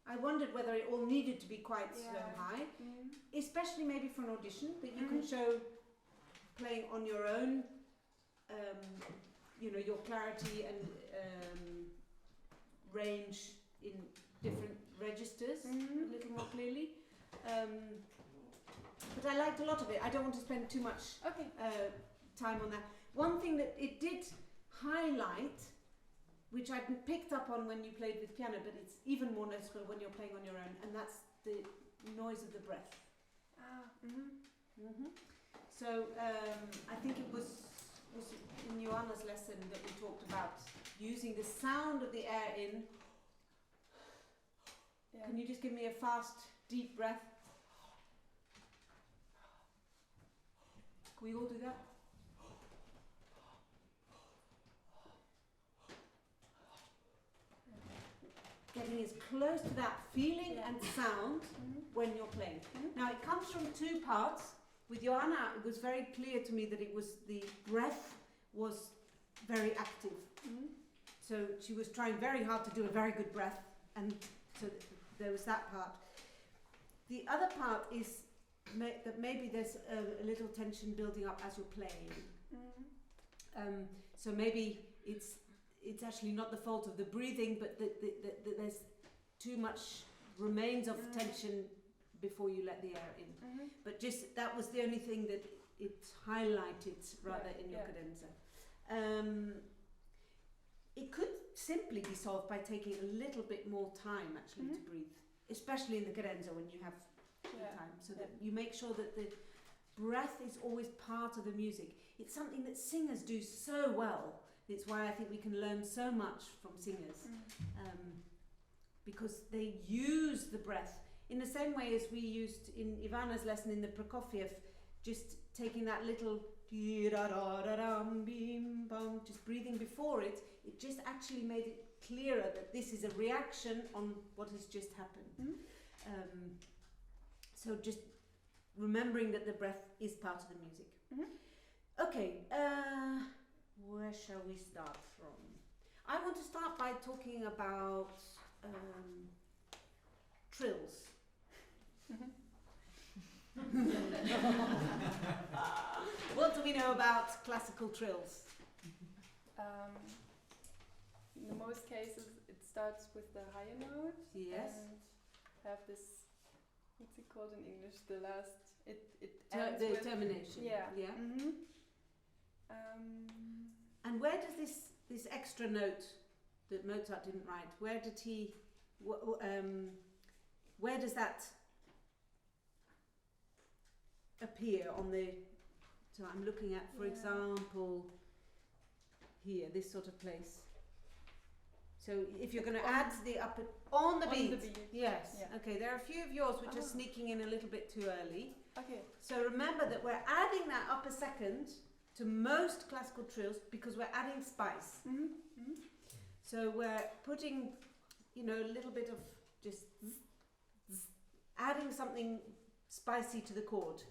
I wondered whether it all needed to be quite so high, especially maybe for an audition that you can show playing on your own, you know, your clarity and range in different registers a little more clearly. But I liked a lot of it. I don't want to spend too much time on that. One thing that it did highlight, which I picked up on when you played with piano, but it's even more noticeable when you're playing on your own, and that's the noise of the breath. So I think it was in Joanna's lesson that we talked about using the sound of the air in. Can you just give me a fast, deep breath? Can we all do that? Getting as close to that feeling and sound when you're playing. Now it comes from two parts. With Joanna, it was very clear to me that it was the breath was very active. So she was trying very hard to do a very good breath, and so there was that part. The other part is that maybe there's a little tension building up as you're playing. So maybe it's actually not the fault of the breathing, but that there's too much remains of tension before you let the air in. But just that was the only thing that it highlighted rather in your cadenza. It could simply be solved by taking a little bit more time actually to breathe, especially in the cadenza when you have time, so that you make sure that the breath is always part of the music. It's something that singers do so well. It's why I think we can learn so much from singers, because they use the breath in the same way as we used in Ivana's lesson in the Prokofiev, just taking that little just breathing before it. It just actually made it clearer that this is a reaction on what has just happened. So just remembering that the breath is part of the music. Okay, where shall we start from? I want to start by talking about trills. What do we know about classical trills? In most cases, it starts with the higher note. Yes. And have this, what's it called in English? The last, it ends with termination. Yeah. Yeah. And where does this extra note that Mozart didn't write? Where did he? Where does that appear on the? So I'm looking at, for example, here, this sort of place. So if you're going to add the upper on the beat, yes. Yeah. Okay, there are a few of yours which are sneaking in a little bit too early. Okay. So remember that we're adding that upper second to most classical trills because we're adding spice. So we're putting, a little bit of just adding something spicy to the chord.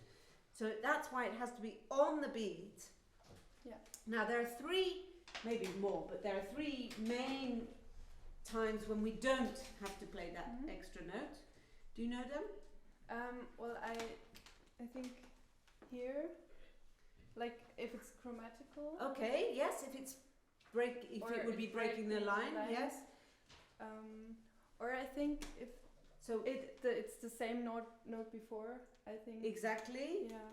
So that's why it has to be on the beat. Yeah. Now there are three, maybe more, but there are three main times when we don't have to play that extra note. Do you know them? Well, I think here, like if it's chromatical. Okay, yes, if it would be breaking the line, yes. Or I think if it's the same note before, I think. Exactly. Yeah.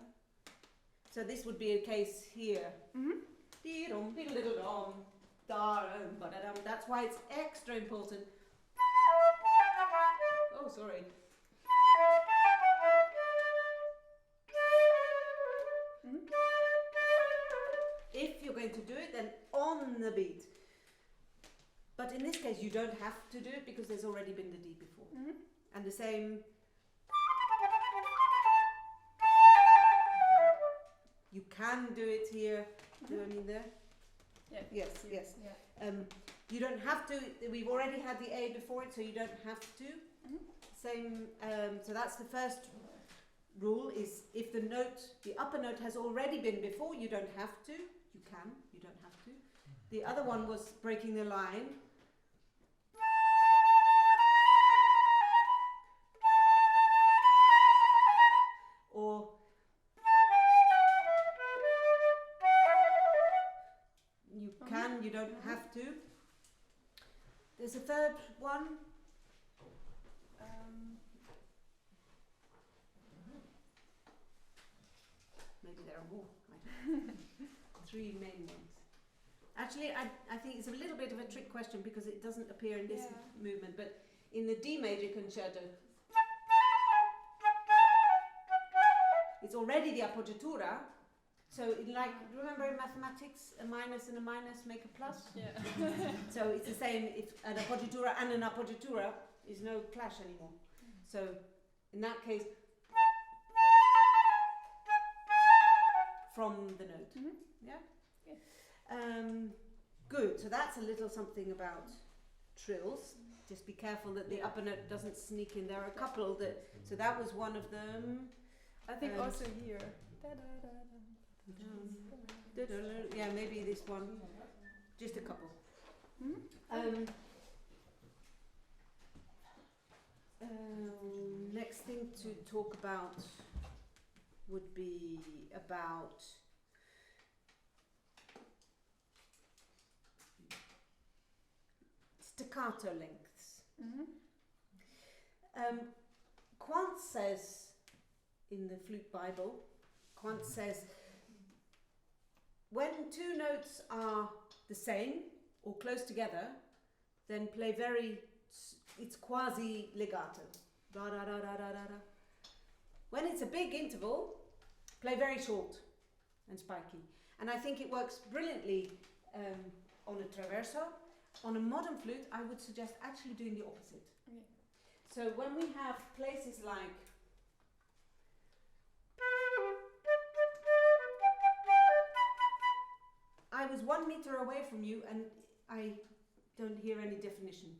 So this would be a case here. That's why it's extra important. Oh, sorry. If you're going to do it, then on the beat. But in this case, you don't have to do it because there's already been the D before. And the same. You can do it here. Do I mean there? Yeah. Yes. Yeah. You don't have to. We've already had the A before it, so you don't have to. Same. So that's the first rule: is if the upper note has already been before, you don't have to. You can. You don't have to. The other one was breaking the line. Or you can, you don't have to. There's a third one. Maybe there are more. Three main ones. Actually, I think it's a little bit of a trick question because it doesn't appear in this movement, but in the D major concerto, it's already the appoggiatura. So, remember in mathematics, a minus and a minus make a plus? Yeah. So it's the same if an appoggiatura and an appoggiatura is no clash anymore. So in that case, from the note. Good. So that's a little something about trills. Just be careful that the upper note doesn't sneak in. There are a couple that. So that was one of them. I think also here. Yeah, maybe this one. Just a couple. Next thing to talk about would be about staccato lengths. Quant says in the Flute Bible, Quant says when two notes are the same or close together, then play it's quasi legato. Da, da, da, da, da, da, da. When it's a big interval, play very short and spiky. And I think it works brilliantly on a traverso. On a modern flute, I would suggest actually doing the opposite. Okay. So when we have places like I was 1 meter away from you and I don't hear any definition.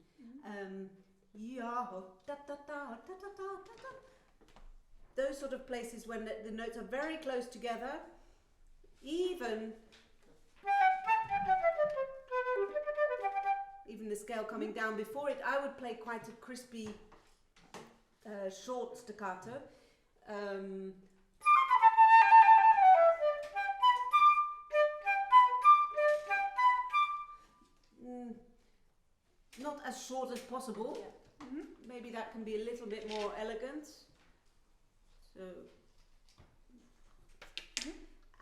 those sort of places when the notes are very close together, even the scale coming down before it, I would play quite a crispy, short staccato. Not as short as possible. Yeah. Maybe that can be a little bit more elegant. So,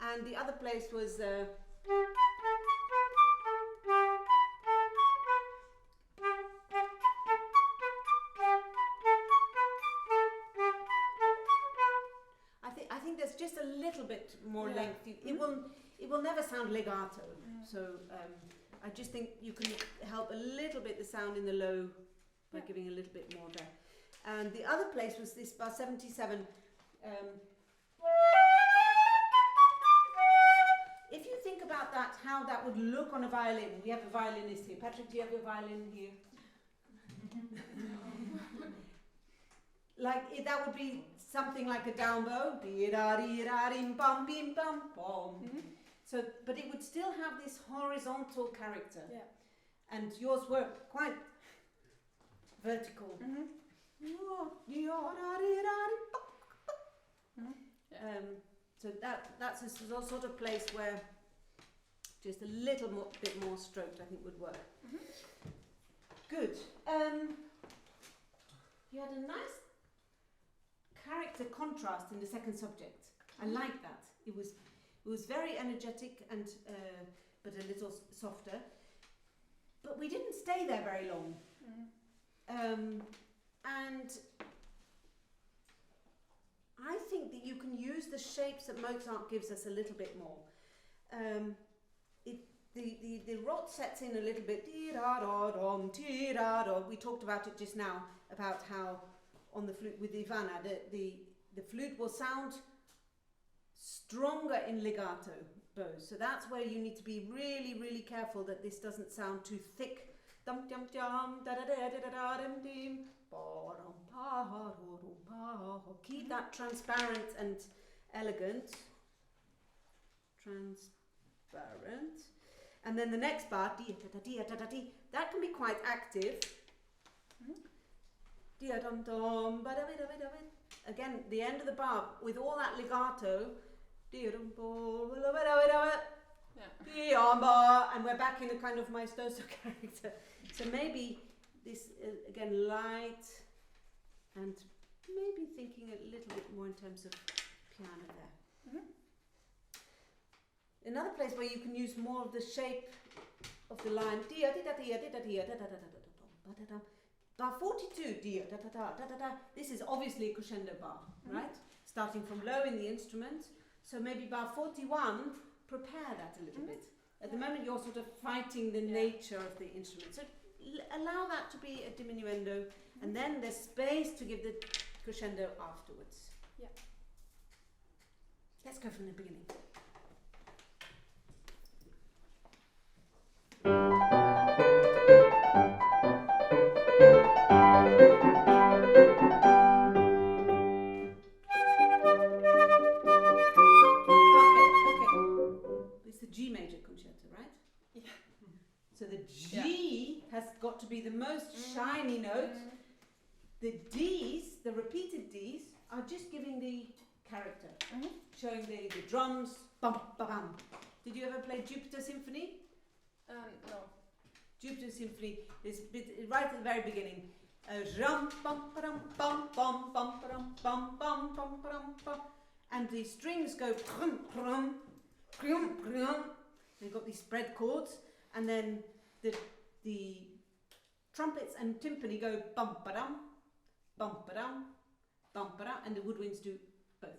and the other place was I think there's just a little bit more length. It will never sound legato. So I just think you can help a little bit the sound in the low by giving a little bit more there. And the other place was this bar 77. If you think about that, how that would look on a violin. We have a violinist here. Patrick, do you have your violin here? That would be something like a down bow. So, but it would still have this horizontal character. Yeah. And yours were quite vertical. So that's a sort of place where just a little bit more stroked I think would work. Good. You had a nice character contrast in the second subject. I like that. It was very energetic and but a little softer. But we didn't stay there very long. And I think that you can use the shapes that Mozart gives us a little bit more. The rot sets in a little bit. We talked about it just now, about how on the flute with Ivana, the flute will sound stronger in legato bows. So that's where you need to be really, really careful that this doesn't sound too thick. Keep that transparent and elegant. Transparent. And then the next bar, that can be quite active. Again, the end of the bar with all that legato. And we're back in a kind of maestoso character. So maybe this again light and maybe thinking a little bit more in terms of piano there. Another place where you can use more of the shape of the line. Bar 42. This is obviously a crescendo bar, right? Starting from low in the instrument. So maybe bar 41, prepare that a little bit. At the moment you're sort of fighting the nature of the instrument. So allow that to be a diminuendo and then there's space to give the crescendo afterwards. Yeah. Let's go from the beginning. So the G has got to be the most shiny note. The Ds, the repeated Ds, are just giving the character, showing the drums. Bum, ba, bum. Did you ever play Jupiter Symphony? No. Jupiter Symphony is right at the very beginning. And the strings go. They've got these spread chords. And then the trumpets and timpani go bum ba dum, and the woodwinds do both.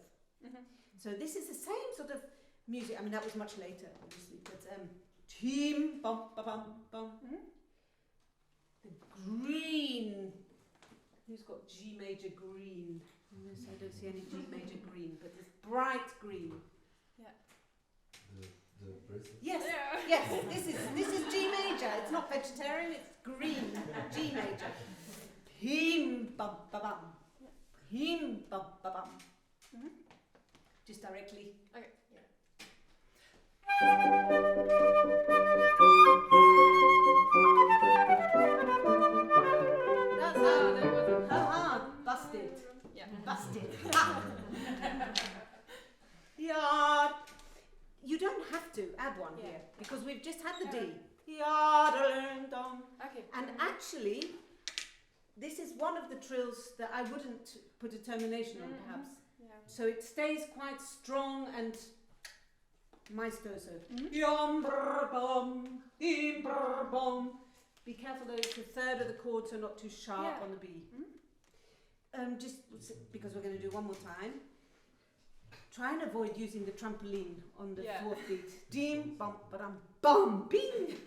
So this is the same sort of music. I mean that was much later, obviously, but team bum ba bum bum. The green. Who's got G major green? Unless I don't see any G major green, but this bright green. Yes, yes. This is G major. It's not vegetarian. It's green. G major. Him bum ba bum. Him bum ba bum. Just directly. Okay. Yeah. That's Oh, that wasn't. haha, busted. Yeah. Busted. Yeah. You don't have to add one Yeah. here because we've just had the D. Okay. And actually, this is one of the trills that I wouldn't put a termination on, perhaps. Yeah. So it stays quite strong and maestoso. Be careful that it's a third of the chord, so not too sharp on the B. Just because we're going to do one more time. Try and avoid using the trampoline on the fourth beat. Dim, bum, ba-dum, bum, bing.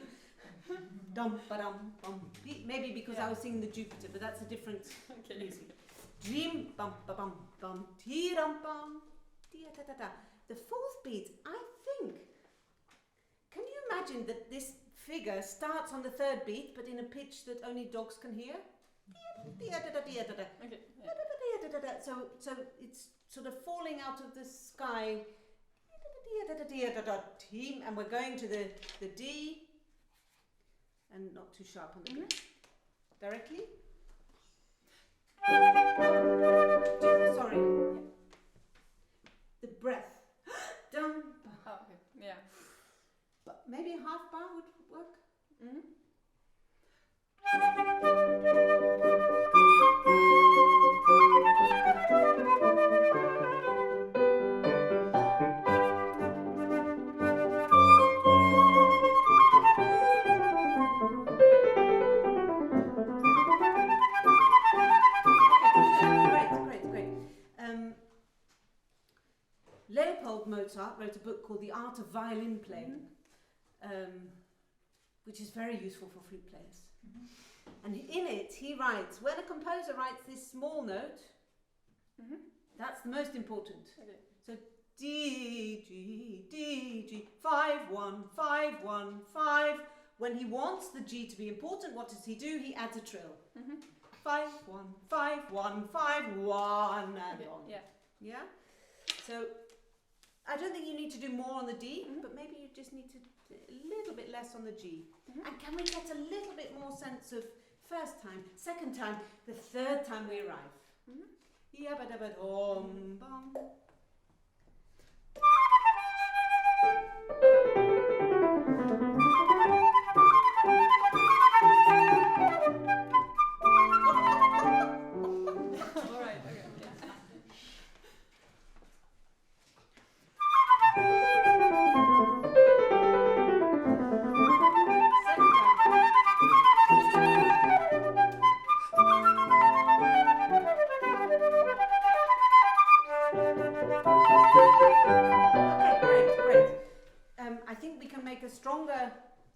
Dum, ba-dum, bum, bing. Maybe because I was singing the Jupiter, but that's a different music. Dim, bum, ba-bum, bum, ti-dum, bum, ti-da-da-da. The fourth beat, I think. Can you imagine that this figure starts on the third beat, but in a pitch that only dogs can hear? Okay. Yeah. So it's sort of falling out of the sky, and we're going to the D, and not too sharp on the B. Directly. Sorry. The breath. Dum. Oh, okay. Yeah. But maybe a half bar would work. Great. Leopold Mozart wrote a book called The Art of Violin Playing, which is very useful for flute players. And in it, he writes, when a composer writes this small note, that's the most important. Okay. So D, G, D, G, 5, 1, 5, 1, 5. When he wants the G to be important, what does he do? He adds a trill. 5, 1, 5, 1, 5, 1, and on. Yeah? So I don't think you need to do more on the D, but maybe you just need to do a little bit less on the G. And can we get a little bit more sense of first time, second time, the third time we arrive? Yabba-dabba-dum, bum. All right. Okay. Yeah. Okay, great. I think we can make a stronger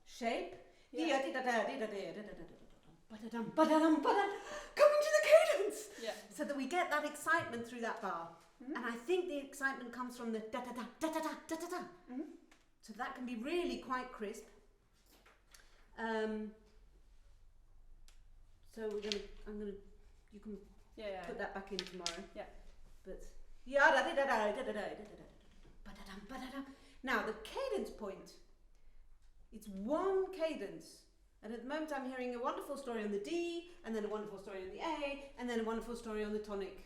shape. Yeah. Coming to the cadence! Yeah. So that we get that excitement through that bar. And I think the excitement comes from the da-da-da, da-da-da, da-da-da. So that can be really quite crisp. So you can put that back in tomorrow. Yeah. But now the cadence point, it's one cadence. And at the moment I'm hearing a wonderful story on the D, and then a wonderful story on the A, and then a wonderful story on the tonic.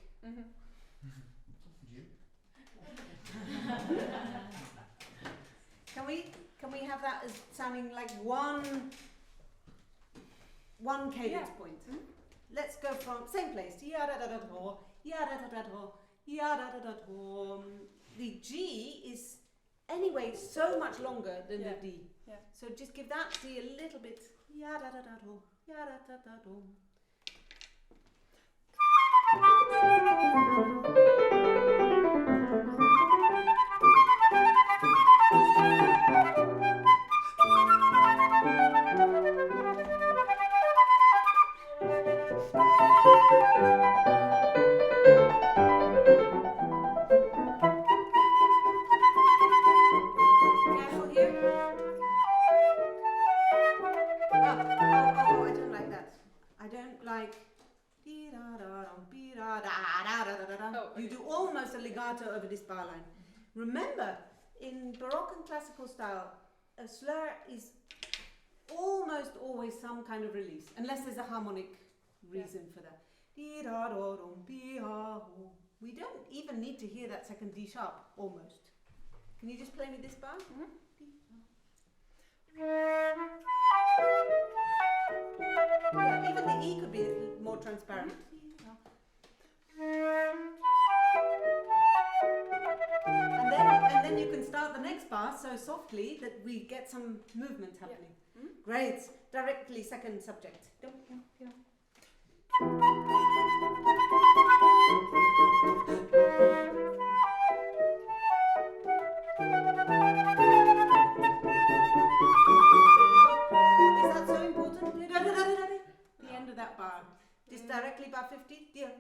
Can we have that as sounding like one cadence point? Let's go from same place. Ya-da-da-da-da, ya-da-da-da-da, ya-da-da-da-da. The G is anyway so much longer than the D. Yeah. So just give that D a little bit. Ya-da-da-da-da, ya-da-da-da-da. Careful here. Oh, I don't like that. I don't like. Oh, okay. You legato over this bar line. Remember, in Baroque and classical style, a slur is almost always some kind of release, unless there's a harmonic reason for that. We don't even need to hear that second D sharp, almost. Can you just play me this bar? Yeah, even the E could be more transparent. And then you can start the next bar so softly that we get some movement happening. Great. Directly second subject. Is that so important? The end of that bar. Just directly bar 50. Yeah.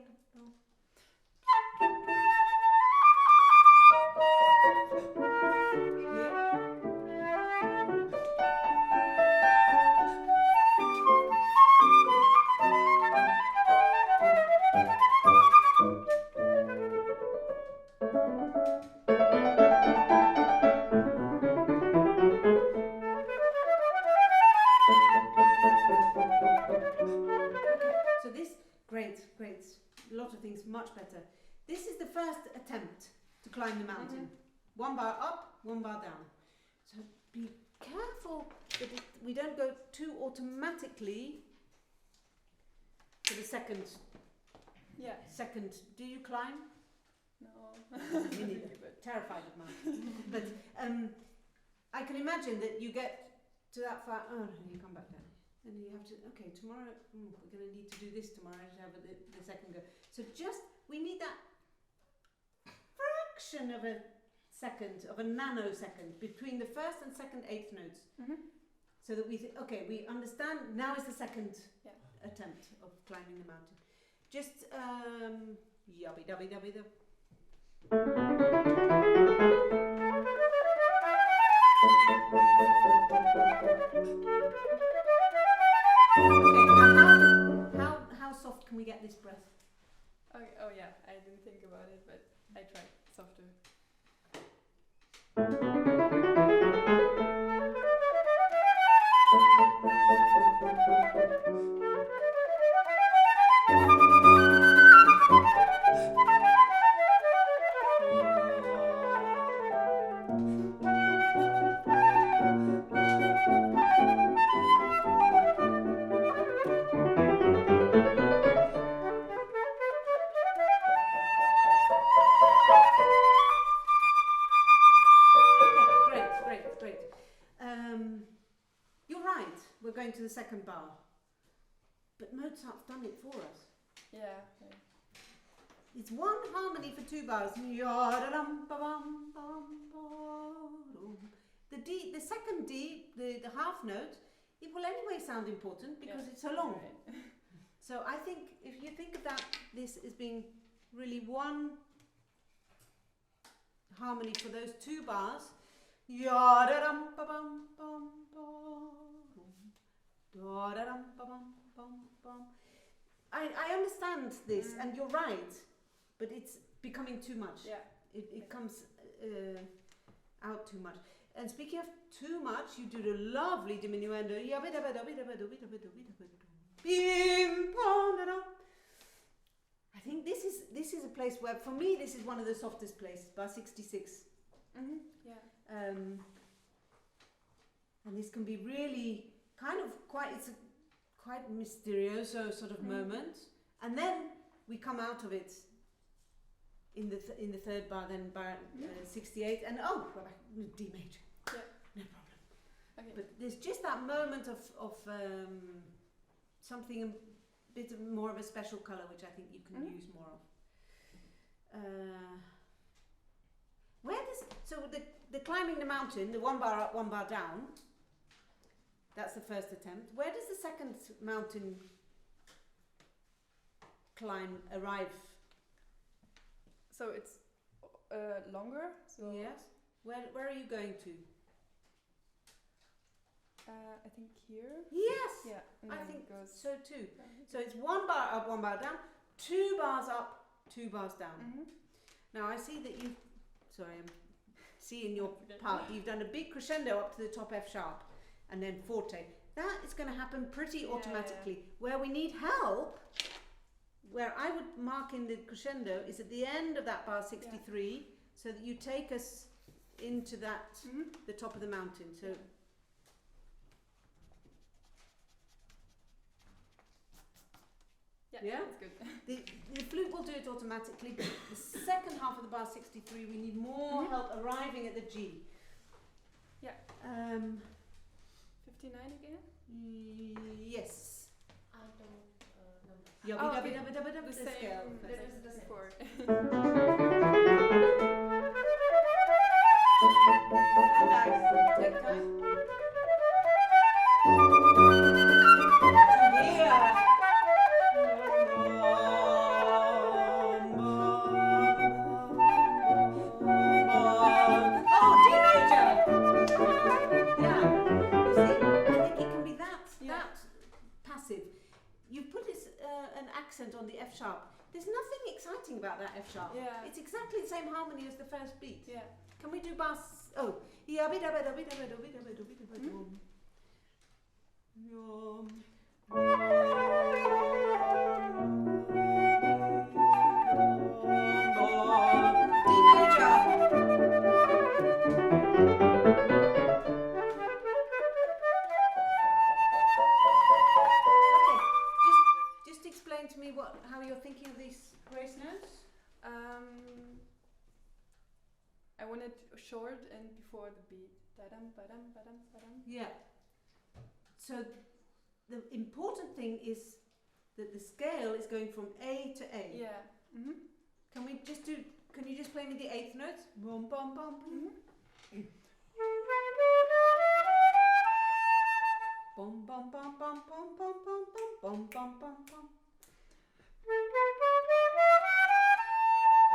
So this, great. A lot of things much better. This is the first attempt to climb the mountain. One bar up, one bar down. So be careful that we don't go too automatically to the second. Yeah. Second, do you climb? No. Me neither. Terrified of mountains. But I can imagine that you get to that far. Oh, no, you come back down. And you have to, okay, tomorrow, we're going to need to do this tomorrow to have the second go. So we need that fraction of a second, of a nanosecond between the first and second eighth notes. So that we we understand, now is the second attempt of climbing the mountain. Just, yubby-dubby-dubby-dub. Okay, now how soft can we get this breath? Okay, oh yeah, I didn't think about it, but I tried softer. To the second bar, but Mozart's done it for us. Yeah. It's one harmony for two bars. The D, the second D, the half note, it will anyway sound important because it's so long. Right. So I think if you think of that, this as being really one harmony for those two bars. I understand this, and you're right, but it's becoming too much. Yeah. It comes out too much. And speaking of too much, you do the lovely diminuendo. I think this is a place where, for me, this is one of the softest places, bar 66. Yeah. And this can be really kind of it's a quite mysterioso sort of moment, and then we come out of it in the third bar, then bar 68, and we're back D major. Yeah. No problem. Okay. But there's just that moment of something a bit more of a special color, which I think you can use more of. Where does the climbing the mountain, the one bar up, one bar down? That's the first attempt. Where does the second mountain climb arrive? So it's longer. So yes. Where are you going to? I think here. Yes. Yeah. And I then think it goes so too. So it's one bar up, one bar down. 2 bars up, 2 bars down. Now I see that you've, sorry, I'm seeing your part, you've done a big crescendo up to the top F sharp and then forte. That is going to happen pretty automatically. Where we need help, where I would mark in the crescendo is at the end of that bar 63, so that you take us into that, the top of the mountain. So. Yeah, that's good. The flute will do it automatically, but the second half of the bar 63, we need more help arriving at the G. Yeah. 59 again? Yes. I don't know. The scale. That is the chord. Take time. On the F sharp. There's nothing exciting about that F sharp. Yeah. It's exactly the same harmony as the first beat. Yeah. Can we do bass? Oh. D major. To me how you're thinking of these grace notes? I want it short and before the beat. Ba-dum, ba-dum, ba-dum, ba-dum. Yeah. So the important thing is that the scale is going from A to A. Yeah. Can you just play me the eighth notes? Boom, bum, bum, boom. Bum, bum, bum, bum, bum, bum, bum, bum, bum, bum, bum.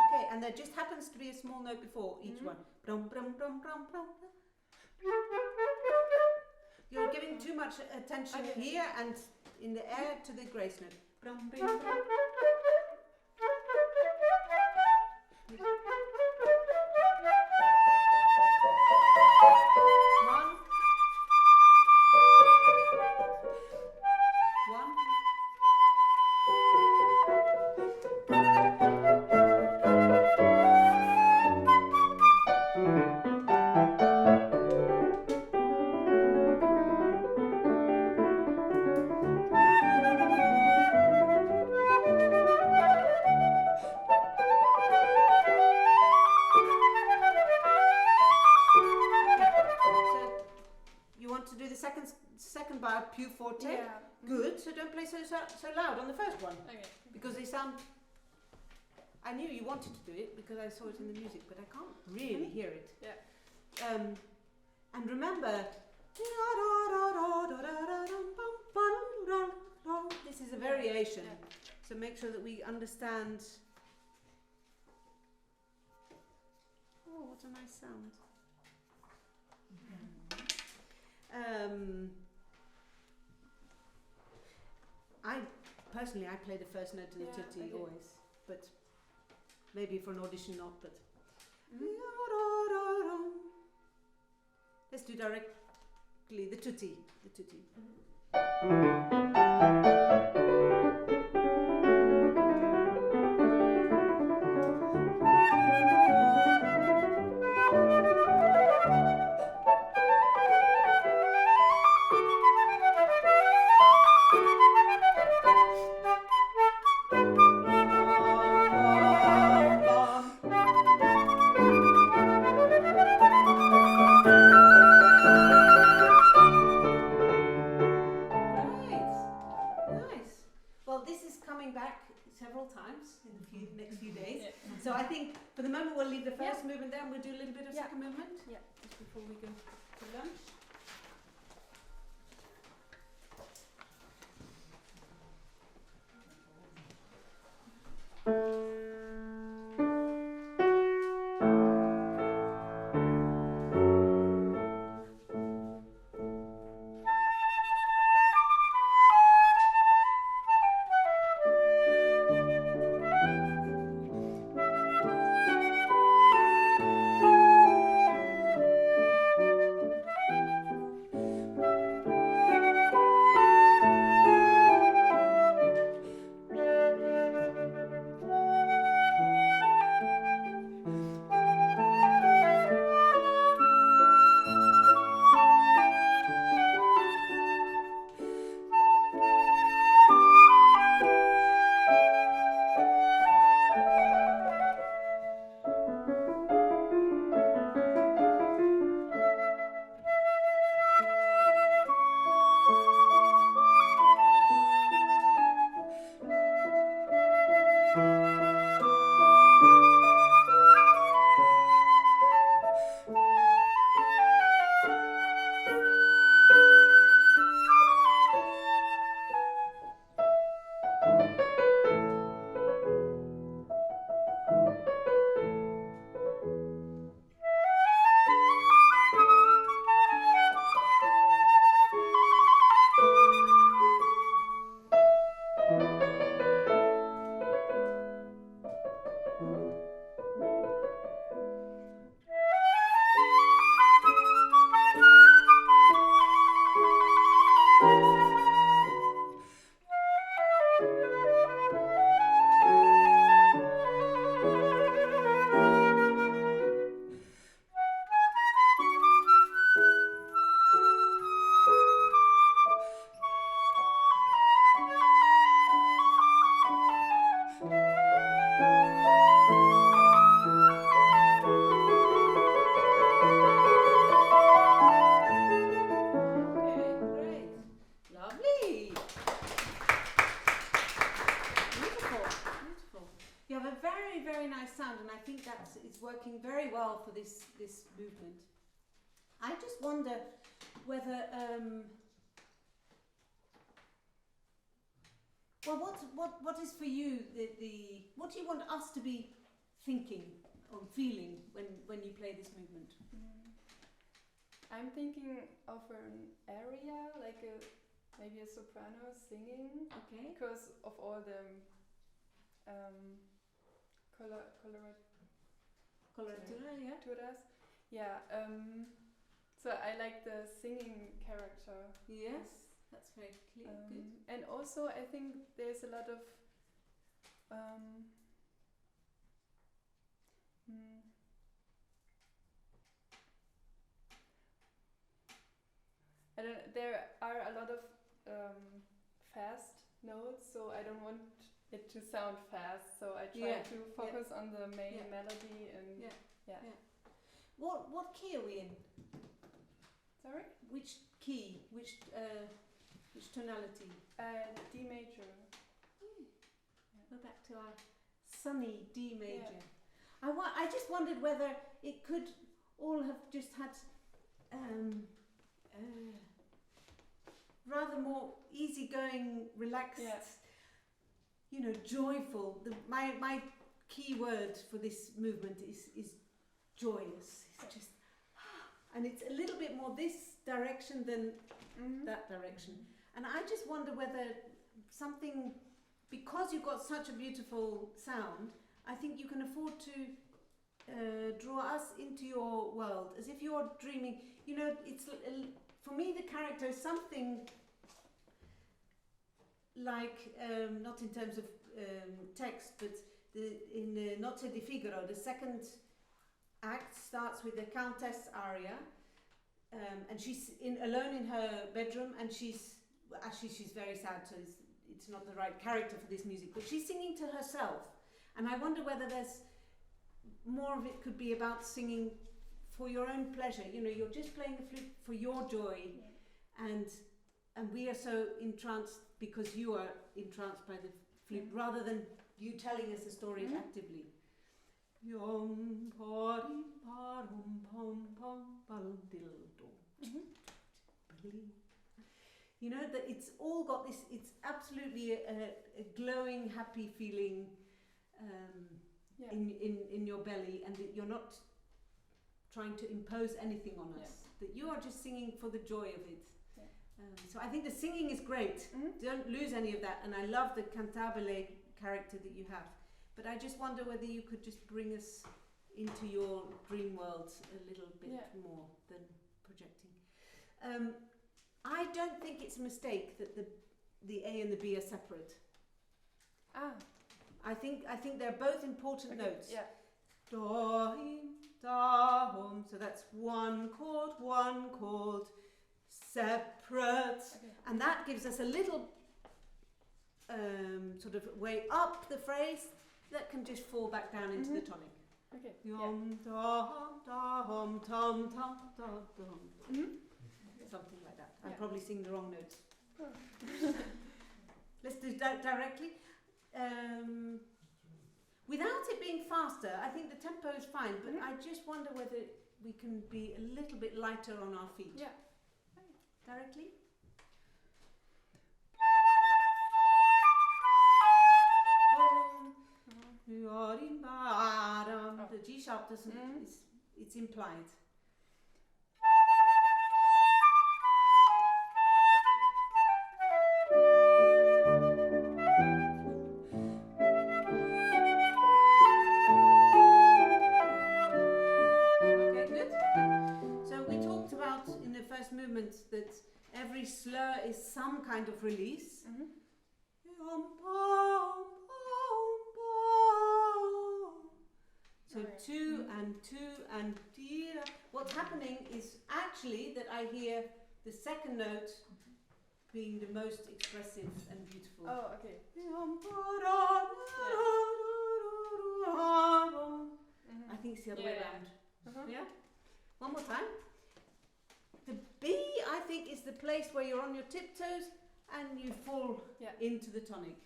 Okay, and there just happens to be a small note before each one. Brum, brum, brum, brum, brum. You're giving too much attention here and in the air to the grace note. Brum, brum, brum. Second bar più forte. Yeah. Good. So don't play so loud on the first one. Okay. Because they sound. I knew you wanted to do it because I saw it in the music, but I can't really hear it. Yeah. And remember, this is a variation. Yeah. So make sure that we understand. Oh, what a nice sound. I personally play the first note in the tutti always, but maybe for an audition not. But let's do directly the tutti. Next few days. Yeah. So I think for the moment we'll leave the first movement there and we'll do a little bit of second movement. Yeah. Just before we go to lunch. is working very well for this movement. I just wonder whether what is for you the what do you want us to be thinking or feeling when you play this movement? I'm thinking of an area like maybe a soprano singing, Okay. because of all the coloraturas. Yeah. So I like the singing character. Yes, that's very clear. Good. And also I think there's a lot of there are a lot of fast notes, so I don't want it to sound fast, so I try to focus on the main melody and What key are we in? Sorry? Which key? Which tonality? D major. Go back to our sunny D major. I just wondered whether it could all have just had rather more easygoing, relaxed, you know, joyful. My key word for this movement is joyous. It's just, and it's a little bit more this direction than that direction. And I just wonder whether something, because you've got such a beautiful sound, I think you can afford to draw us into your world, as if you're dreaming. You know, it's for me the character is something like, not in terms of text, but in the Notte di Figaro, the second act starts with the Countess aria, and she's alone in her bedroom, and she's very sad, so it's not the right character for this music, but she's singing to herself. And I wonder whether there's more of it could be about singing for your own pleasure. You know, you're just playing the flute for your joy, and we are so entranced because you are entranced by the flute, rather than you telling us a story actively. You know, that it's all got this, it's absolutely a glowing, happy feeling in your belly, and that you're not trying to impose anything on us, that you are just singing for the joy of it. So I think the singing is great. Don't lose any of that, and I love the cantabile character that you have. But I just wonder whether you could just bring us into your dream world a little bit more than projecting. I don't think it's a mistake that the A and the B are separate. I think they're both important notes. Yeah. Do, him, da, hum. So that's one chord, separate. Okay. And that gives us a little sort of way up the phrase that can just fall back down into the tonic. Okay. Yum, da, hum, tum, tum, da, dum. Something like that. I'm probably singing the wrong notes. Let's do that directly. Without it being faster, I think the tempo is fine, but I just wonder whether we can be a little bit lighter on our feet. Yeah. Directly. The G sharp doesn't, it's implied. Okay, good. So we talked about in the first movement that every slur is some kind of release. So two and dee-da. What's happening is actually that I hear the second note being the most expressive and beautiful. Oh, okay. I think it's the other way around. Yeah? One more time. The B, I think, is the place where you're on your tiptoes and you fall into the tonic.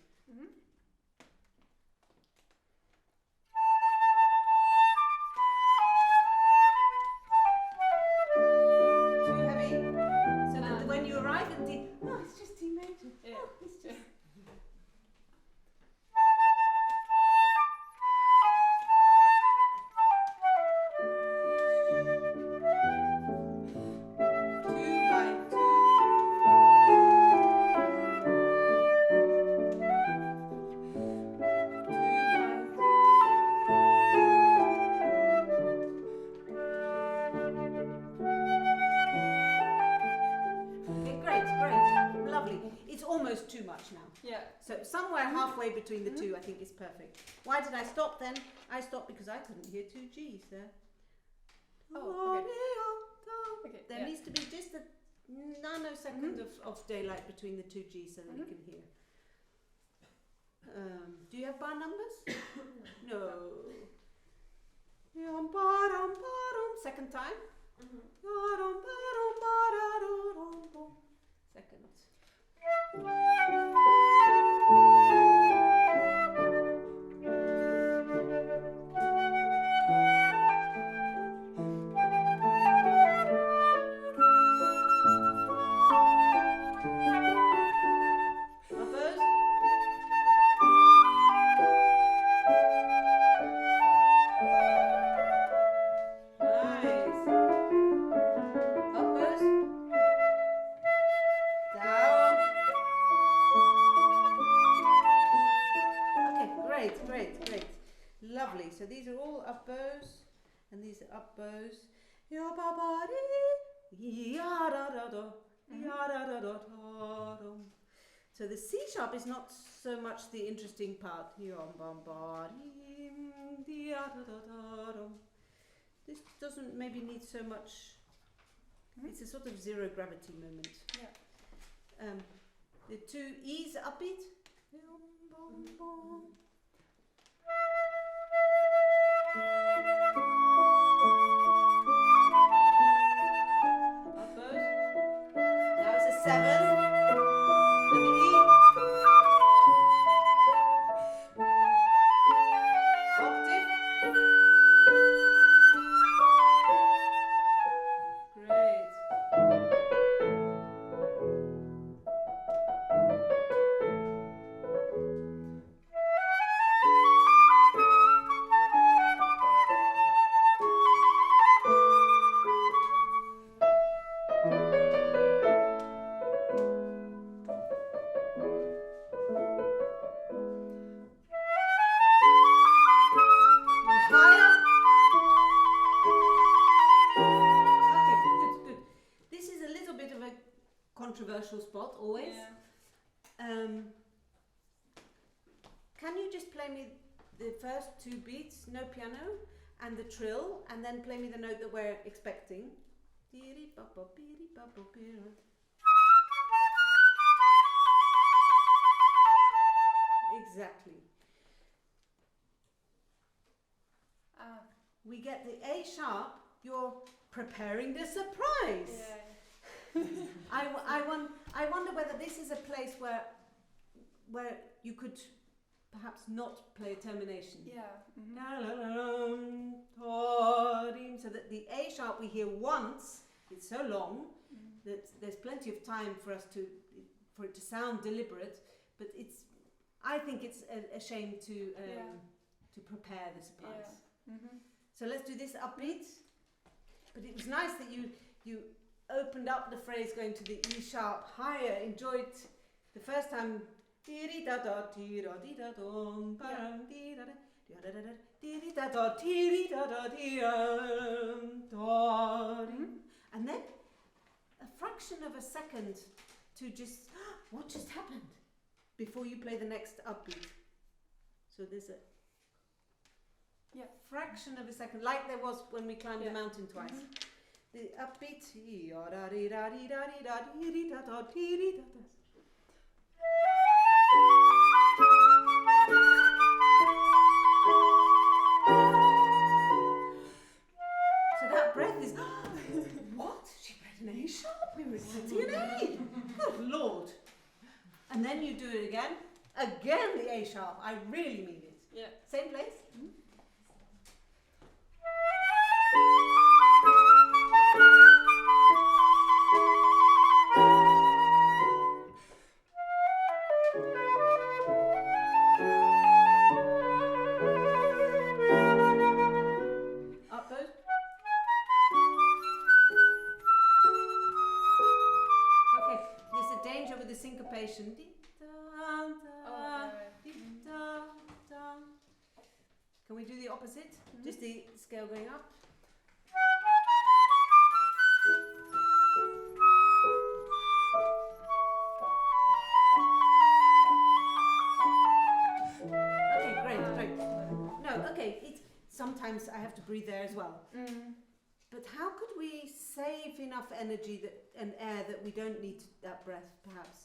almost too much now. Yeah. So somewhere halfway between the two, I think is perfect. Why did I stop then? I stopped because I couldn't hear two Gs there. Oh, okay. There needs to be just a nanosecond of daylight between the two Gs so that you can hear. Do you have bar numbers? No. Second time. Second. So these are all up bows, and these are up bows. So the C sharp is not so much the interesting part. This doesn't maybe need so much. It's a sort of zero gravity moment. Yeah. The two E's are upbeat. Up bows. Now it's a 7. And the E. Octave. Great. Controversial spot always. Yeah. Can you just play me the first two beats, no piano, and the trill, and then play me the note that we're expecting? Exactly. We get the A sharp. You're preparing the surprise. Yeah. I wonder whether this is a place where you could perhaps not play a termination. Yeah. So that the A sharp we hear once, it's so long that there's plenty of time for it to sound deliberate, but I think it's a shame to prepare the surprise. Yeah. So let's do this upbeat. But it was nice that you opened up the phrase going to the E sharp higher, enjoyed the first time. And then a fraction of a second to just, what just happened? Before you play the next upbeat. So there's a fraction of a second, like there was when we climbed the mountain twice. The upbeat. So that breath is, what? She played an A sharp? We were sitting an A. Good Lord. And then you do it again. Again the A sharp. I really mean it. Yeah. Same place? Syncopation. Can we do the opposite? Just the scale going up. have to breathe there as well. But how could we save enough energy and air that we don't need that breath, perhaps?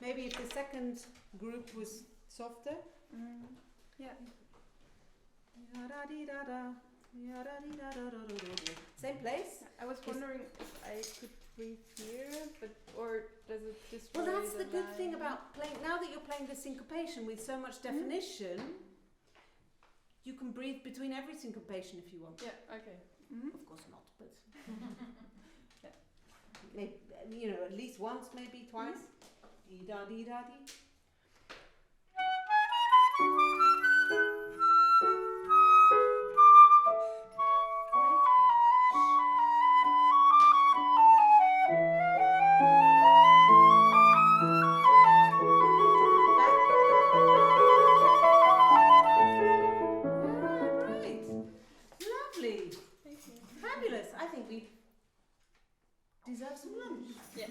Maybe if the second group was softer. Yeah. Same place. I was wondering if I could breathe here, or does it destroy? Well, that's the good line? thing about playing. Now that you're playing the syncopation with so much definition, you can breathe between every syncopation if you want. Yeah. Okay. Of course not, but maybe, you know, at least once, maybe twice. Dee da dee da dee. Deserve some lunch. Yeah.